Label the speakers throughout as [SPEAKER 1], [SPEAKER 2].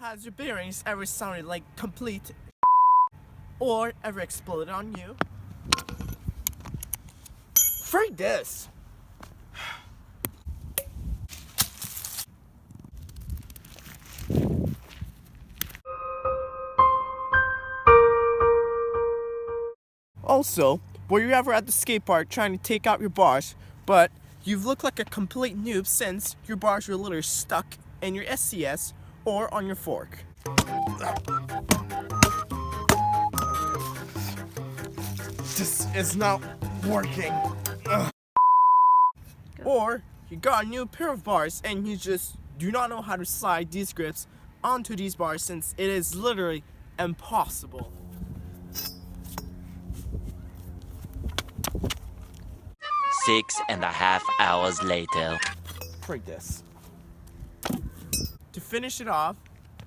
[SPEAKER 1] Has your bearings ever sounded like complete or ever exploded on you? Freak this! Also, were you ever at the skate park trying to take out your bars, but you've looked like a complete noob since your bars were literally stuck in your SCS or on your fork? This is not working. Ugh. Or you got a new pair of bars and you just do not know how to slide these grips onto these bars since it is literally impossible.
[SPEAKER 2] 6.5 hours later.
[SPEAKER 1] Freak this. To finish it off,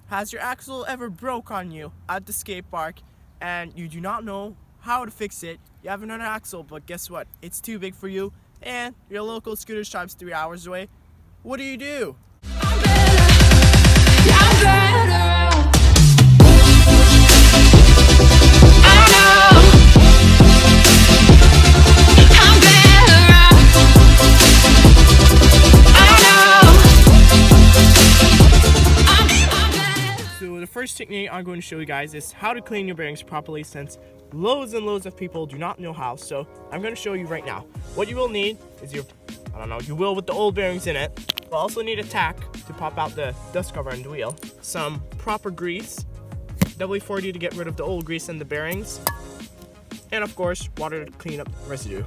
[SPEAKER 1] has your axle ever broke on you at the skate park and you do not know how to fix it? You have another axle, but guess what? It's too big for you and your local scooter shop's 3 hours away. What do?
[SPEAKER 3] I'm better.
[SPEAKER 1] So the first technique I'm going to show you guys is how to clean your bearings properly since loads and loads of people do not know how. So I'm going to show you right now. What you will need is your wheel with the old bearings in it. You'll also need a tack to pop out the dust cover on the wheel. Some proper grease, WD-40 to get rid of the old grease in the bearings. And of course, water to clean up the residue.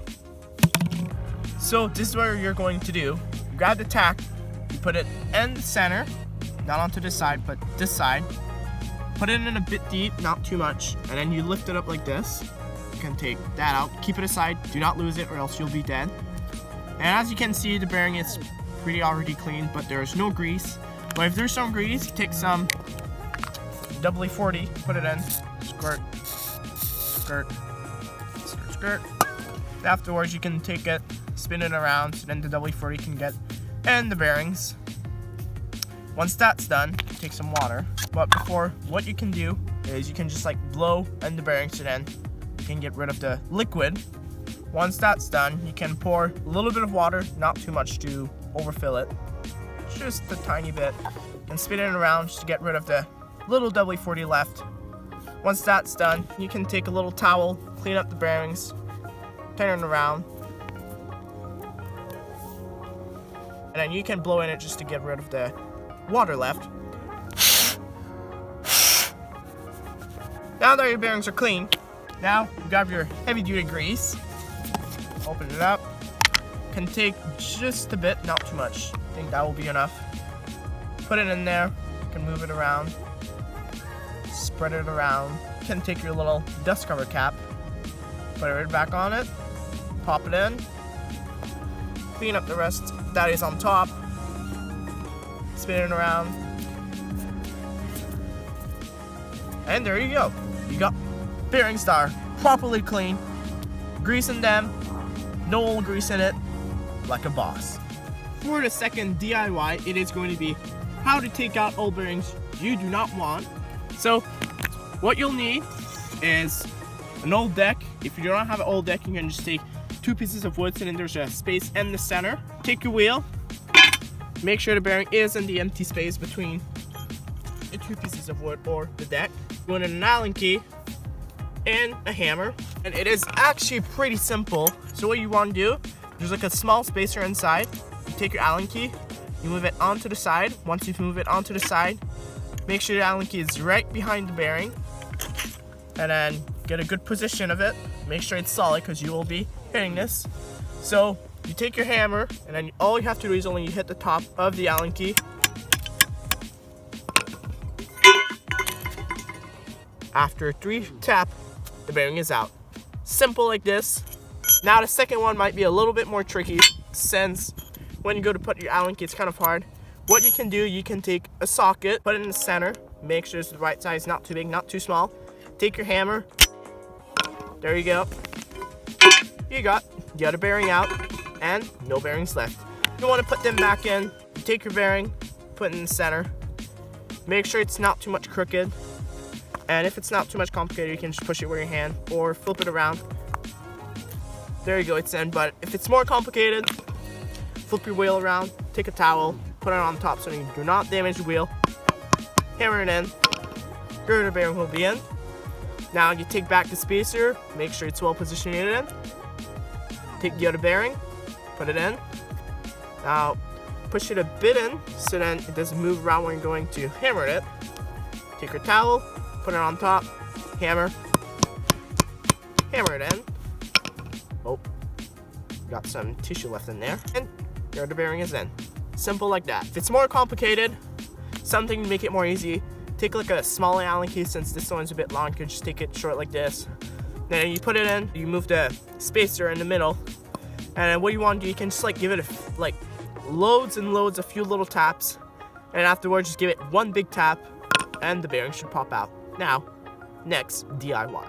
[SPEAKER 1] So this is what you're going to do. You grab the tack, you put it in the center, not onto this side, but this side. Put it in a bit deep, not too much, and then you lift it up like this. You can take that out, keep it aside, do not lose it or else you'll be dead. And as you can see, the bearing is pretty already clean, but there's no grease. But if there's some grease, take some WD-40, put it in, squirt, skirt, skirt, skirt. Afterwards, you can take it, spin it around, so then the WD-40 can get in the bearings. Once that's done, take some water. But before, what you can do is you can just like blow in the bearings so then you can get rid of the liquid. Once that's done, you can pour a little bit of water, not too much to overfill it. Just a tiny bit. And spin it around just to get rid of the little WD-40 left. Once that's done, you can take a little towel, clean up the bearings, turn it around. And then you can blow in it just to get rid of the water left. Now that your bearings are clean, now you grab your heavy duty grease, open it up, can take just a bit, not too much. I think that will be enough. Put it in there, you can move it around, spread it around. You can take your little dust cover cap, put it right back on it, pop it in, clean up the rest that is on top, spin it around, and there you go. You got bearings that are properly clean, grease in them, no old grease in it, like a boss. For the second DIY, it is going to be how to take out old bearings you do not want. So what you'll need is an old deck. If you do not have an old deck, you can just take 2 pieces of wood, so then there's a space in the center. Take your wheel, make sure the bearing is in the empty space between the 2 pieces of wood or the deck. You want an Allen key and a hammer, and it is actually pretty simple. So what you want to do, there's like a small spacer inside. You take your Allen key, you move it onto the side. Once you move it onto the side, make sure the Allen key is right behind the bearing, and then get a good position of it. Make sure it's solid because you will be hitting this. So you take your hammer, and then all you have to do is only hit the top of the Allen key. After 3 tap, the bearing is out. Simple like this. Now the second one might be a little bit more tricky since when you go to put your Allen key, it's kind of hard. What you can do, you can take a socket, put it in the center, make sure it's the right size, not too big, not too small. Take your hammer. There you go. You got the other bearing out and no bearings left. You want to put them back in. You take your bearing, put it in the center. Make sure it's not too much crooked. And if it's not too much complicated, you can just push it with your hand or flip it around. There you go, it's in. But if it's more complicated, flip your wheel around, take a towel, put it on top so you do not damage the wheel. Hammer it in. Girder bearing will be in. Now you take back the spacer, make sure it's well positioned in. Take the other bearing, put it in. Now push it a bit in so then it doesn't move around when you're going to hammer it. Take your towel, put it on top, hammer it in. Oh, got some tissue left in there. And the other bearing is in. Simple like that. If it's more complicated, something to make it more easy, take like a smaller Allen key. Since this one's a bit long, you can just take it short like this. Then you put it in, you move the spacer in the middle, and then what you want to do, you can just like give it like loads and loads, a few little taps, and afterwards just give it one big tap and the bearing should pop out. Now, next, DIY.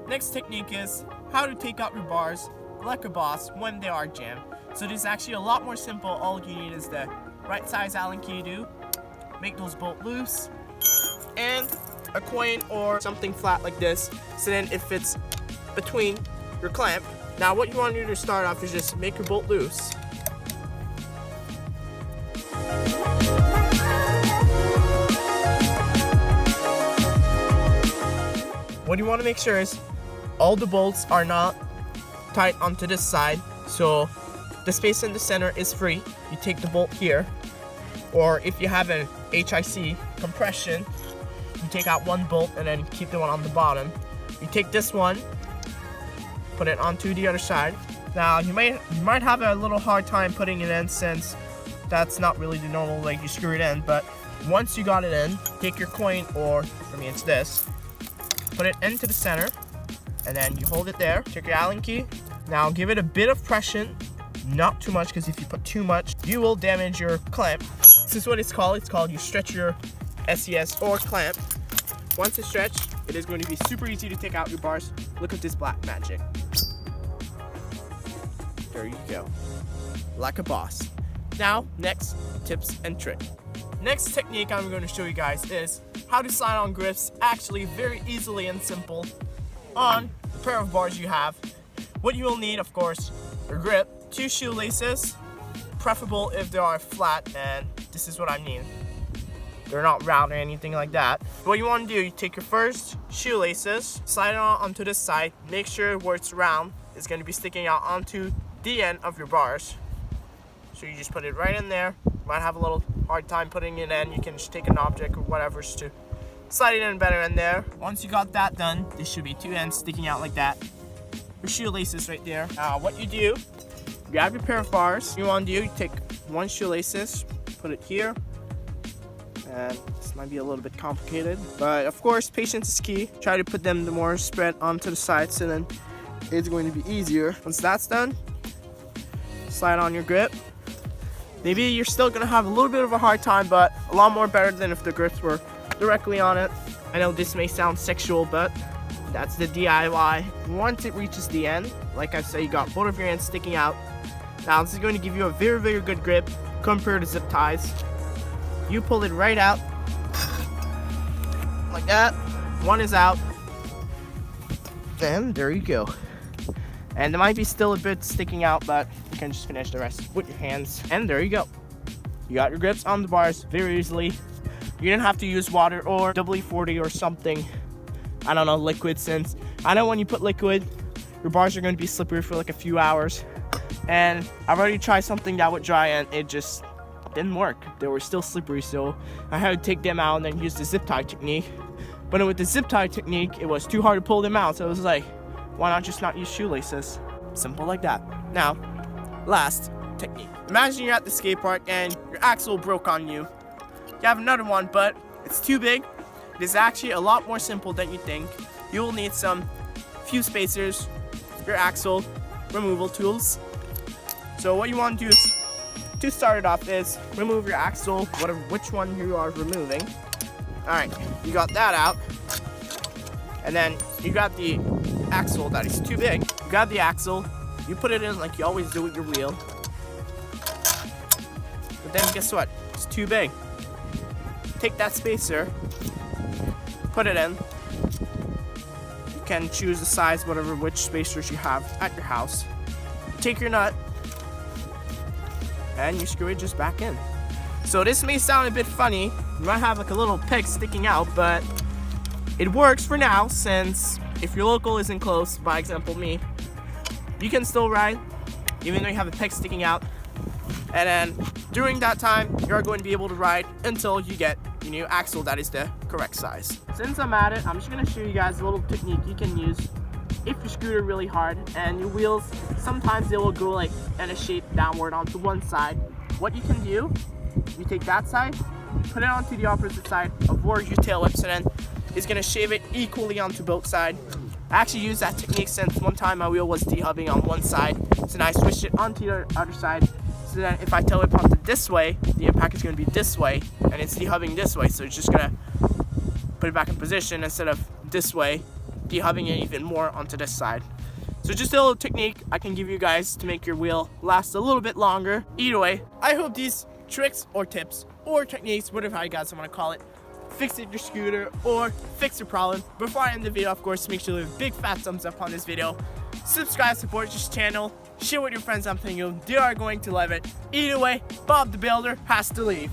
[SPEAKER 1] Next technique is how to take out your bars like a boss when they are jammed. So this is actually a lot more simple. All you need is the right size Allen key to make those bolts loose, and a coin or something flat like this, so then it fits between your clamp. Now what you want to do to start off is just make your bolt loose. What you want to make sure is all the bolts are not tight onto this side, so the space in the center is free. You take the bolt here, or if you have an HIC compression, you take out one bolt and then keep the one on the bottom. You take this one, put it onto the other side. Now you might have a little hard time putting it in since that's not really the normal way you screw it in, but once you got it in, take your coin, or for me it's this, put it into the center, and then you hold it there. Take your Allen key. Now give it a bit of pressure, not too much, because if you put too much, you will damage your clamp. This is what it's called. It's called you stretch your SES or clamp. Once it's stretched, it is going to be super easy to take out your bars. Look at this black magic. There you go. Like a boss. Now, next, tips and trick. Next technique I'm going to show you guys is how to slide on grips actually very easily and simple on the pair of bars you have. What you will need, of course, your grip, 2 shoelaces, preferable if they are flat, and this is what I mean. They're not round or anything like that. What you want to do, you take your first shoelaces, slide it onto this side, make sure where it's round is going to be sticking out onto the end of your bars. So you just put it right in there. You might have a little hard time putting it in. You can just take an object or whatever just to slide it in better in there. Once you got that done, there should be 2 ends sticking out like that. Your shoelaces right there. Now what you do, grab your pair of bars. You want to do, you take 1 shoelaces, put it here. And this might be a little bit complicated, but of course patience is key. Try to put them the more spread onto the sides, and then it's going to be easier. Once that's done, slide on your grip. Maybe you're still gonna have a little bit of a hard time, but a lot more better than if the grips were directly on it. I know this may sound sexual, but that's the DIY. Once it reaches the end, like I said, you got both of your ends sticking out. Now this is going to give you a very, very good grip compared to zip ties. You pull it right out, like that. One is out, and there you go. And there might be still a bit sticking out, but you can just finish the rest with your hands. And there you go. You got your grips on the bars very easily. You didn't have to use water or WD-40 or something, I don't know, liquid, since I know when you put liquid, your bars are going to be slippery for like a few hours. And I've already tried something that would dry and it just didn't work. They were still slippery, so I had to take them out and then use the zip tie technique. But with the zip tie technique, it was too hard to pull them out, so it was like, why not just not use shoelaces? Simple like that. Now, last technique. Imagine you're at the skate park and your axle broke on you. You have another one, but it's too big. It is actually a lot more simple than you think. You will need some few spacers, your axle removal tools. So what you want to do is, to start it off, is remove your axle, which one you are removing. Alright, you got that out. And then you got the axle that is too big. You grab the axle, you put it in like you always do with your wheel. But then guess what? It's too big. take that spacer, put it in. You can choose the size, which spacers you have at your house. Take your nut, and you screw it just back in. So this may sound a bit funny. You might have like a little peg sticking out, but it works for now, since if your local isn't close, by example me, you can still ride even though you have a peg sticking out. And then during that time, you're going to be able to ride until you get your new axle that is the correct size. Since I'm at it, I'm just going to show you guys a little technique you can use if you scooter really hard and your wheels, sometimes they will go like in a shape downward onto one side. What you can do, you take that side, put it onto the opposite side of where your tail whips, and then it's going to shave it equally onto both sides. I actually used that technique since one time my wheel was dehubbing on one side, so then I switched it onto the other side. So then if I tail whip onto this way, the impact is going to be this way, and it's dehubbing this way, so it's just going to put it back in position instead of this way, dehubbing it even more onto this side. So just a little technique I can give you guys to make your wheel last a little bit longer. Either way, I hope these tricks or tips or techniques, whatever you guys want to call it, fixed your scooter or fix your problem. Before I end the video, of course, make sure to leave a big fat thumbs up on this video. Subscribe, support this channel, share with your friends. I'm thinking they are going to love it. Either way, Bob the Builder has to leave.